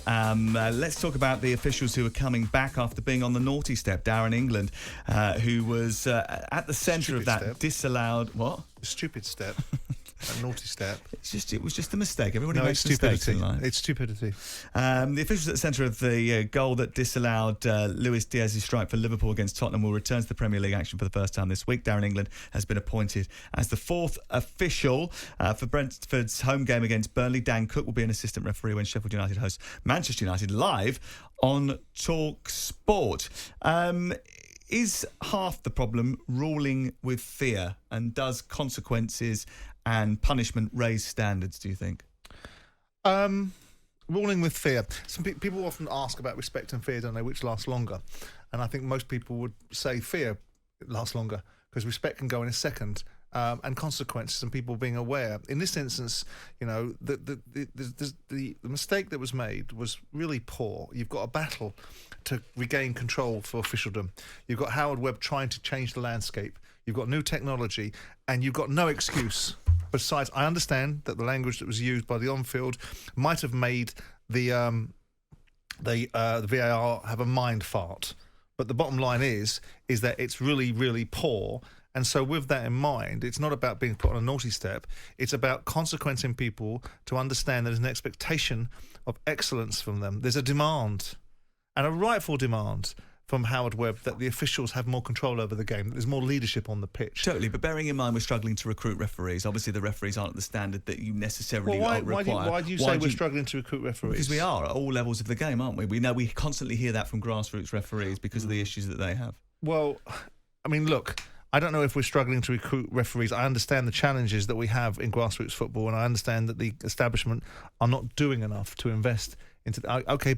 Let's talk about the officials who are coming back after being on the naughty step. Darren, England, who was at the centre of that disallowed... What? Stupid step. A naughty step. It was just a mistake. Everybody makes stupidity. mistakes in life. It's stupidity. The officials at the centre of the goal that disallowed Luis Diaz's strike for Liverpool against Tottenham will return to the Premier League action for the first time this week. Darren, England has been appointed as the fourth official for Brentford's home game against Burnley. Dan Cook will be an assistant referee when Sheffield United hosts Manchester United live on talkSPORT. Is half the problem ruling with fear, and does consequences and punishment raise standards, do you think? Ruling with fear. Some people often ask about respect and fear, don't they, which lasts longer? And I think most people would say fear lasts longer, because respect can go in a second, and consequences and people being aware. In this instance, the mistake that was made was really poor. You've got a battle to regain control for officialdom. You've got Howard Webb trying to change the landscape. You've got new technology, and you've got no excuse. Besides, I understand that the language that was used by the on-field might have made the VAR have a mind fart. But the bottom line is that it's really, really poor. And so with that in mind, it's not about being put on a naughty step. It's about consequencing people to understand there's an expectation of excellence from them. There's a demand, and a rightful demand, from Howard Webb that the officials have more control over the game, that there's more leadership on the pitch. Totally, but bearing in mind we're struggling to recruit referees, obviously the referees aren't at the standard that you necessarily require. Why do you say we're struggling to recruit referees? Because we are at all levels of the game, aren't we? We know, we constantly hear that from grassroots referees because of the issues that they have. Well, I mean, look, I don't know if we're struggling to recruit referees. I understand the challenges that we have in grassroots football, and I understand that the establishment are not doing enough to invest into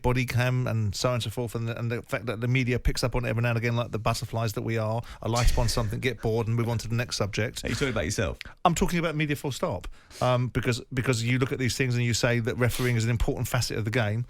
body cam and so on and so forth, and the fact that the media picks up on it every now and again, like the butterflies that we are light upon something, get bored and move on to the next subject. Are you talking about yourself? I'm talking about media full stop, because you look at these things and you say that refereeing is an important facet of the game.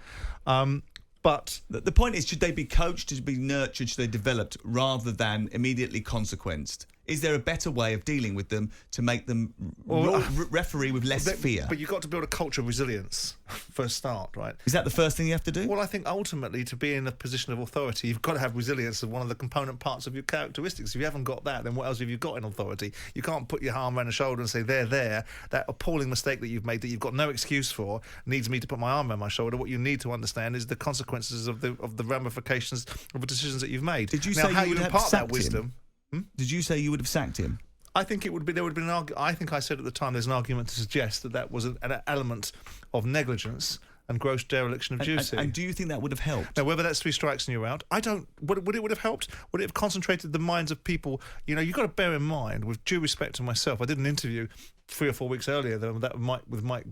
But the point is, should they be coached, should they be nurtured, should they be developed, rather than immediately consequenced? Is there a better way of dealing with them to make them referee with less fear? But you've got to build a culture of resilience for a start, right? Is that the first thing you have to do? Well, I think ultimately to be in a position of authority, you've got to have resilience as one of the component parts of your characteristics. If you haven't got that, then what else have you got in authority? You can't put your arm around the shoulder and say, there, that appalling mistake that you've made that you've got no excuse for needs me to put my arm around my shoulder. What you need to understand is the consequences of the ramifications of the decisions that you've made. Did you say how you would you have impart sacked that wisdom? him? Did you say you would have sacked him? I think there would have been an argument. I think I said at the time there's an argument to suggest that was an element of negligence and gross dereliction of duty. And do you think that would have helped? Now, whether that's 3 strikes and you're out, I don't. Would it have helped? Would it have concentrated the minds of people? You've got to bear in mind, with due respect to myself, I did an interview 3 or 4 weeks earlier with Mike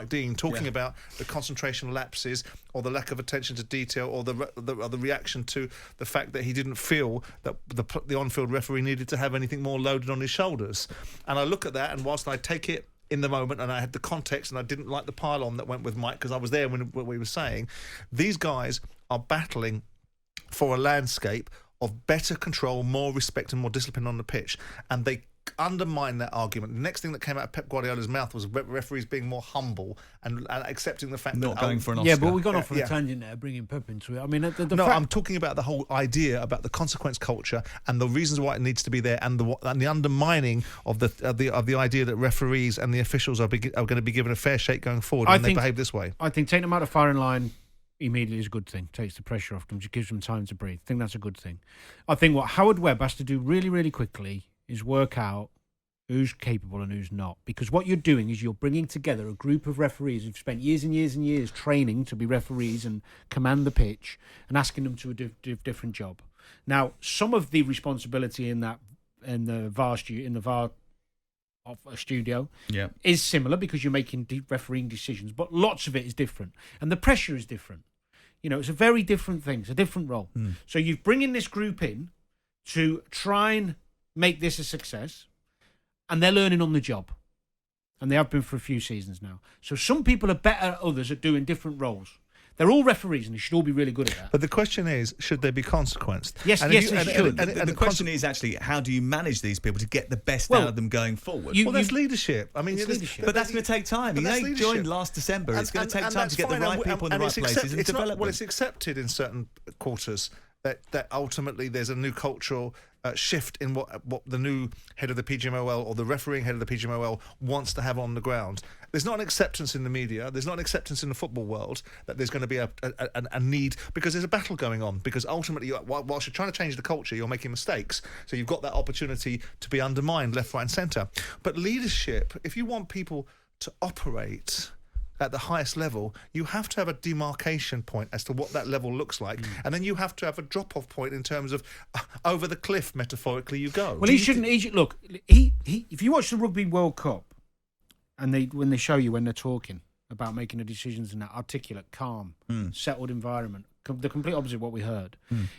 Dean talking about the concentration lapses or the lack of attention to detail or the reaction to the fact that he didn't feel that the on-field referee needed to have anything more loaded on his shoulders. And I look at that, and whilst I take it in the moment and I had the context and I didn't like the pile-on that went with Mike because I was there when we were saying, these guys are battling for a landscape of better control, more respect and more discipline on the pitch, and they undermine that argument. The next thing that came out of Pep Guardiola's mouth was referees being more humble and accepting the fact not that going for an Oscar. Yeah, but we got off on a tangent there, bringing Pep into it. I mean, I'm talking about the whole idea about the consequence culture and the reasons why it needs to be there, and the undermining of the idea that referees and the officials are going to be given a fair shake going forward when they behave this way. I think taking them out of firing line immediately is a good thing. Takes the pressure off them, just gives them time to breathe. I think that's a good thing. I think what Howard Webb has to do really, really quickly is work out who's capable and who's not. Because what you're doing is you're bringing together a group of referees who've spent years and years and years training to be referees and command the pitch and asking them to do a different job. Now, some of the responsibility in the VAR studio is similar because you're making refereeing decisions, but lots of it is different. And the pressure is different. It's a very different thing. It's a different role. So you're bringing this group in to try and make this a success, and they're learning on the job. And they have been for a few seasons now. So some people are better at others at doing different roles. They're all referees and they should all be really good at that. But the question is, should they be consequenced? Yes, and yes, you, they should. The question is actually, how do you manage these people to get the best out of them going forward? Well, that's leadership. I mean, leadership. But that's going to take time. They joined last December. It's going to take time to get the right people in the right places and develop them. It's accepted in certain quarters that ultimately there's a new cultural shift in what the new head of the PGMOL or the refereeing head of the PGMOL wants to have on the ground. There's not an acceptance in the media. There's not an acceptance in the football world that there's going to be a need, because there's a battle going on. Because ultimately, whilst you're trying to change the culture, you're making mistakes. So you've got that opportunity to be undermined left, right and centre. But leadership, if you want people to operate at the highest level, you have to have a demarcation point as to what that level looks like, and then you have to have a drop-off point in terms of over the cliff, metaphorically, you go. Well, he shouldn't. Look, if you watch the Rugby World Cup, and when they show you when they're talking about making the decisions in that articulate, calm, settled environment, the complete opposite of what we heard.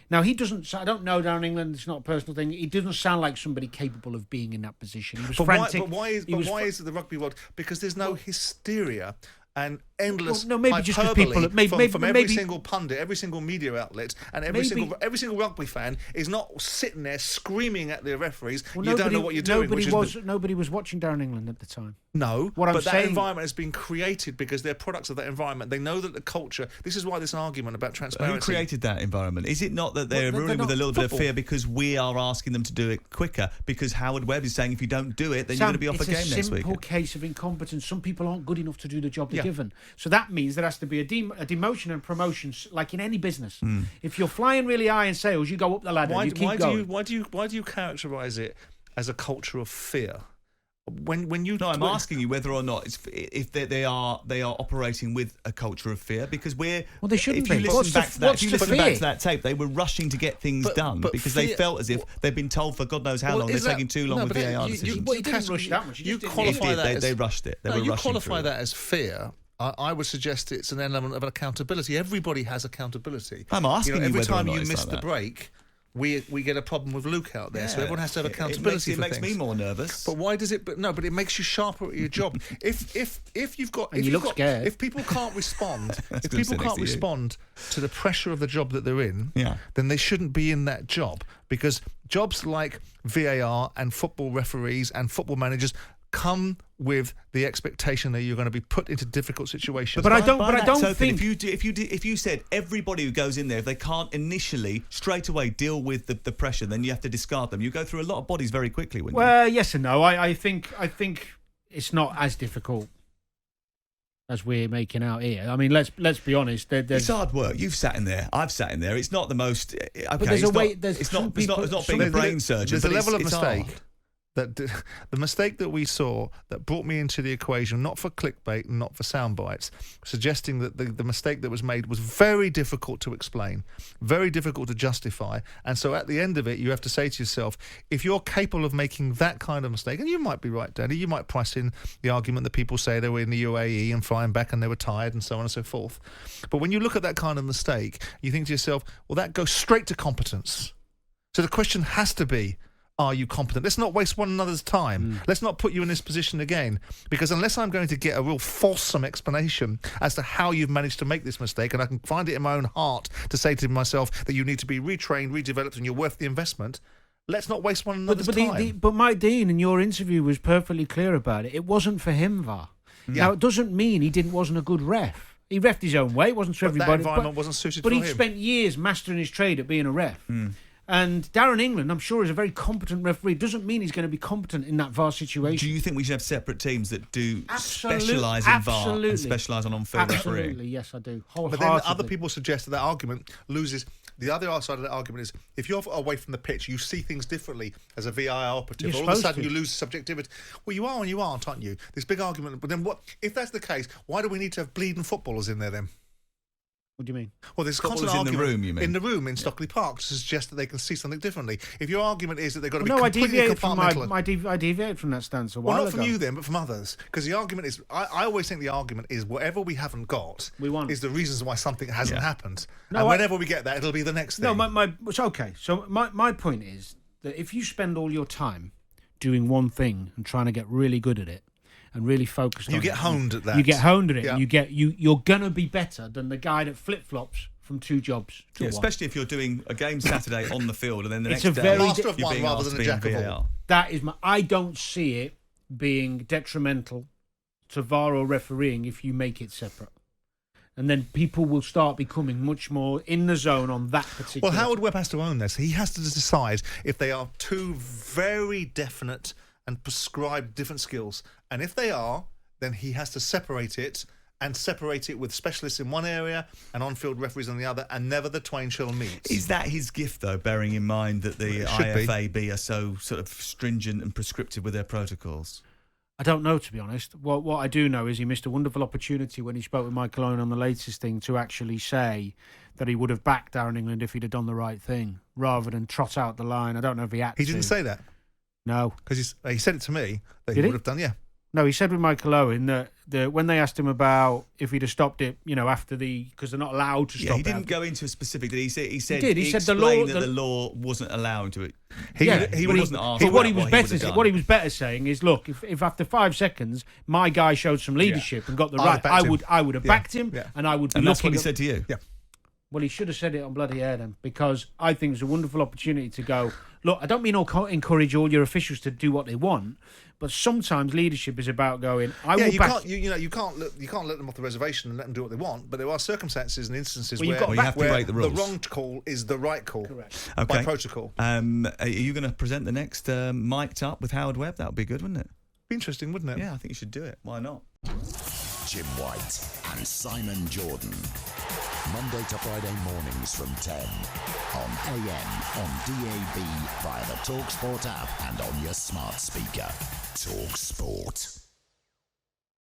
Now, he doesn't. I don't know down in England. It's not a personal thing. He doesn't sound like somebody capable of being in that position. He was frantic. Why is it the rugby world? Because there's no hysteria and endless maybe just hyperbole people, from every single pundit, every single media outlet, and every single rugby fan is not sitting there screaming at the referees. You don't know what you're doing. Nobody was watching down in England at the time. No, but that environment has been created because they're products of that environment. They know that the culture. This is why there's an argument about transparency. Who created that environment? Is it not that they're ruling with a little bit of fear because we are asking them to do it quicker? Because Howard Webb is saying if you don't do it, then you're going to be off a game next week. It's a simple case of incompetence. Some people aren't good enough to do the job they're given. So that means there has to be a demotion and promotion, like in any business. If you're flying really high in sales, you go up the ladder. You keep going. Why do you characterise it as a culture of fear? I'm asking you whether or not if they are operating with a culture of fear, because they shouldn't be. If you listen back to that tape, they were rushing to get things done because they felt as if they've been told for God knows how long they're taking too long with VAR decisions. You didn't rush that much. You qualify that. They rushed it. You qualify that as fear. I would suggest it's an element of accountability. Everybody has accountability. I'm asking you every whether time or not you miss like the that. break, we get a problem with Luke out there. So everyone has to have accountability. It makes me more nervous. But why does it? But it makes you sharper at your job. If you've got, scared. If people can't respond, to the pressure of the job that they're in, then they shouldn't be in that job, because jobs like VAR and football referees and football managers come with the expectation that you're going to be put into difficult situations. But I don't think if you said everybody who goes in there, if they can't initially straight away deal with the pressure, then you have to discard them. You go through a lot of bodies very quickly. Well, yes and no. I think it's not as difficult as we're making out here. I mean, let's be honest. It's hard work. You've sat in there. I've sat in there. It's not the most. Okay, but there's it's not being a brain surgeon. There's a level of it's mistake. Hard. That the mistake that we saw that brought me into the equation, not for clickbait and not for sound bites, suggesting that the mistake that was made was very difficult to explain, very difficult to justify. And so at the end of it, you have to say to yourself, if you're capable of making that kind of mistake, and you might be right, Danny, you might price in the argument that people say they were in the UAE and flying back and they were tired and so on and so forth. But when you look at that kind of mistake, you think to yourself, well, that goes straight to competence. So the question has to be, are you competent? Let's not waste one another's time. Let's not put you in this position again. Because unless I'm going to get a real fulsome explanation as to how you've managed to make this mistake, and I can find it in my own heart to say to myself that you need to be retrained, redeveloped, and you're worth the investment, let's not waste one another's time. But Mike Dean, in your interview, was perfectly clear about it. It wasn't for him, VAR. Now, it doesn't mean he wasn't a good ref. He refed his own way. It wasn't for everybody. That environment wasn't suited for him. But he spent years mastering his trade at being a ref. And Darren England, I'm sure, is a very competent referee. Doesn't mean he's going to be competent in that VAR situation. Do you think we should have separate teams that do specialise in VAR and specialise on on-field refereeing? Absolutely, yes, I do. But then other people suggest that argument loses. The other side of that argument is, if you're away from the pitch, you see things differently as a VAR operative. All of a sudden, you lose subjectivity. Well, you are and you aren't you? This big argument. But then, what if that's the case? Why do we need to have bleeding footballers in there then? What do you mean? Well, there's constant argument in the room, you mean? In the room in Stockley Park to suggest that they can see something differently. If your argument is that they've got to be completely compartmental... I deviated from that stance a while ago. Well, not from you then, but from others. Because the argument is... I always think the argument is whatever we haven't got is the reasons why something hasn't happened. No, and whenever we get that, it'll be the next thing. No, it's okay. So my point is that if you spend all your time doing one thing and trying to get really good at it, and really focused on it. You get honed at that. You get honed at it, Yeah. and you're gonna be better than the guy that flip-flops from 2 jobs to 1. Especially if you're doing a game Saturday on the field and then the It's next a day very Master of you're one being rather asked than to a be in jack of all. VAR. That is I don't see it being detrimental to VAR or refereeing if you make it separate. And then people will start becoming much more in the zone on that particular... Well, Howard Webb has to own this. He has to decide if they are 2 very definite and prescribed different skills. And if they are, then he has to separate it, and separate it with specialists in one area and on-field referees on the other, and never the twain shall meet. Is that his gift, though, bearing in mind that the It should be. IFAB are so sort of stringent and prescriptive with their protocols? I don't know, to be honest. What I do know is he missed a wonderful opportunity when he spoke with McElhenney on the latest thing to actually say that he would have backed Darren England if he'd have done the right thing, rather than trot out the line. I don't know if he had He to. didn't say that. No. Because he said it to me that Did he he? would have done, yeah. No, he said with Michael Owen that when they asked him about if he'd have stopped it, after because they're not allowed to stop Yeah, he it didn't after- go into a specific. He said He did. He said the law- explained that the law wasn't allowing to it. He wasn't asked. But what he about was what better, would have what he done. was better saying is, look, if after 5 seconds my guy showed some leadership and got the I'd right, have backed I would have backed him, Yeah. and I would be And that's looking what he at- said to you. Yeah. Well, he should have said it on bloody air then, because I think it's a wonderful opportunity to go, look, I don't mean encourage all your officials to do what they want, but sometimes leadership is about going, I will you back... can't. You can't let them off the reservation and let them do what they want. But there are circumstances and instances Well, you've where, got to back- Well, you have to where break the the rules. wrong call is the right call. Correct. By Okay. protocol. Are you going to present the next mic'd up with Howard Webb? That would be good, wouldn't it? Be interesting, wouldn't it? Yeah, I think you should do it. Why not? Jim White and Simon Jordan. Monday to Friday mornings from 10 on AM, on DAB, via the talkSPORT app and on your smart speaker. talkSPORT.